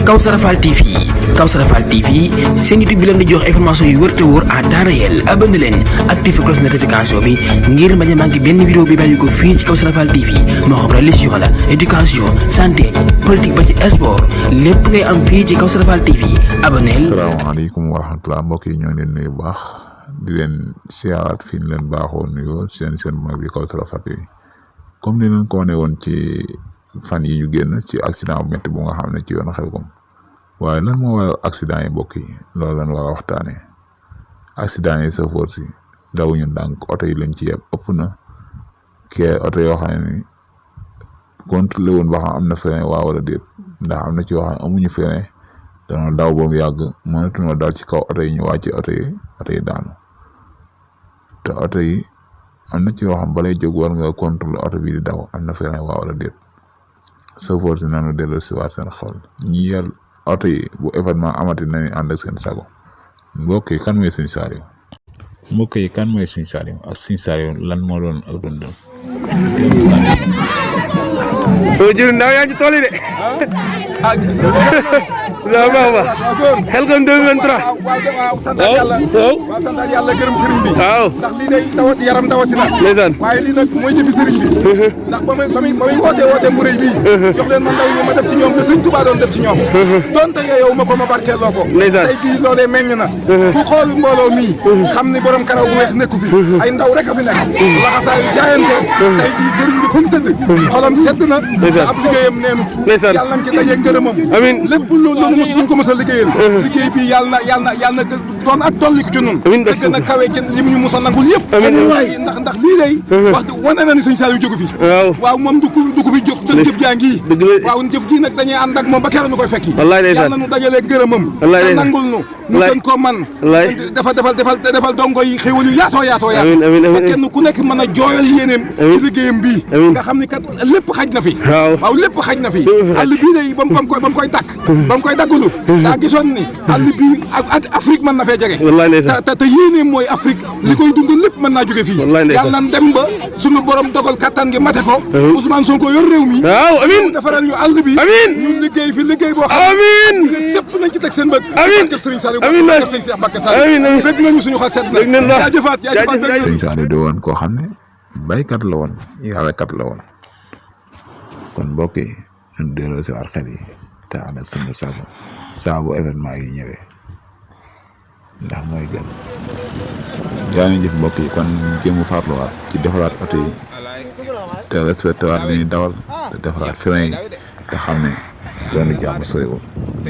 Kawsara Fall TV seen YouTube bi leen di jox information yu wër te wóor à temps réel. abonné leen activé cloche notification bi ngir bañ a manqué benn vidéo bi bàyyi ko fii ci Kawsara Fall TV moo xam religion la éducation santé politique ba ci sport lépp ngay am fii ci Kawsara Fall TV abonné. asalaamaaleykum wa rahmatulah mbokk yi ñoo leen nuyu baax di leen siyaaraat fi ñu leen baaxoo nuyoo seen mag bi Kawsara Fall TV comme ni leen ko wane woon ci fan yi ñu génn ci accident bu métti bu nga xam ne ci yoonu Xelkom. waaye lan moo waral accident yi mbokk yi loolu lan war a waxtaanee accident yi chauffeur si dawuñu ndànk oto yi lañ ci yeb ëpp na kee oto yoo xam ne contrôlé woon ba xam am na frein waa wala déet ndax am na ci yoo xam ne amuñu frein dañoo daw ba mu yàgg mënatuñoo dal ci kaw oto yi ñu wàcce oto yi daanu te oto yi am na ci yoo xam balay jóg war nga contrôlé oto bi di daw am na frein waa wala déet chauffeur si nanu dellu si waat seen xol ñi yel oto yi bu événement amati nañu ànd ak seen sago mbokk yi kan mooy Serigne Saliou ak Serigne Saliou lan moo doon ak dundam soo jëriñ ndaw yaa ngi ci tool yi de waaw Xelkom 2023 waaw sant yàlla gërëm sëriñ bi waaw ndax lii day dawat yaram dawatina ndeysaan waaye lii nag mooy jëfi sëriñ bi ndax ba muy wootee bu rëy bii jox leen ma ndaw ñi ma def ci ñoom te sëñ Tuubaa doon def ci ñoom donte yow ma ko ma barkeeloo ko ndeysaan tey jii loolee meññ na ku xool mbooloo mii xam ni borom karaw bu weex nekku fi ay ndaw rek a fi nekk laxasaayu jaayante tey jii sëriñ bi fu mu tëdd xolam sedd na ab liggéeyam neenu yàlla nañ ci dajee ngërëmam amiin lépp loolu buñ ko mos a liggéeyal liggéey bi yàlla na doon ak dolli ko ci ñun gën a kawe ci li mu ñu mos a nangul yëpp ndax lii lay wax wane na ni Serigne Saliou jógu fi waaw moom du ko fi jóg dëgg jëf jaa ngi waaw jëf ji nag dañuy ànd ak moom ba keroog ñu koy fekki yàlla nu dajalee ngërëmam te nangul nu gën koo man defal dongo yi xéwal yu yaatoo ba kenn ku nekk mën a jooyal yéeneem ci liggéeyam bii nga xam ni kat lépp xaj na fi waaw lépp xaj na fi àll bii day ba mu koy dàkk ba mu koy daggulu daa gisoon ni àll bii ak Afrique mën na fee jege te yéeneem mooy Afrique li koy dund lépp mën naa jóge fii yàlla nan dem ba suñu borom dogal kattan gi mate ko Ousmane Sonko yor réew mi waaw amiin defaral ñu àll bi ñu liggéey fi liggéey boo xam amiin sëpp nañ ci teg seen bët amiin Serigne Saliou amiin Serigne Cheikh Mbacké Saliou dégg nañu suñu xol set na jaajëfaat Serigne Saliou di woon koo xam ne baykat la woon yarekat la woon kon mbokk yi ñu delloo si waat xel yi te ànd ak suñu sago saa bu événement yi ñëwee ndax mooy gën yaa ngi jëf mbokk yi kon jéem a farluwaat ci defaraat oto yi te respecté waat li ñuy dawal te defaraat frein yi te xam ne yoonu jàmm soriwul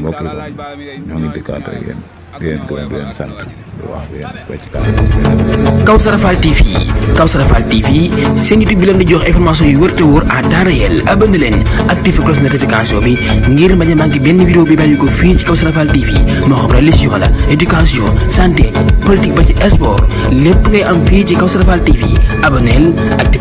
mbokk yi ñoo ngi dëkkaat ak yéen di leen gërëm di leen sant di wax di leen ba ci kanam. Kawsara Fall TV seen YouTube bi leen di jox information yu wër te wóor à temps réel. abonné leen activé cloche notification bi ngir bañ a manqué benn vidéo bi bàyyi ko fii ci Kawsara Fall TV moo xam religion la éducation santé politique ba ci sport lépp ngay am fii ci Kawsara Fall TV abonné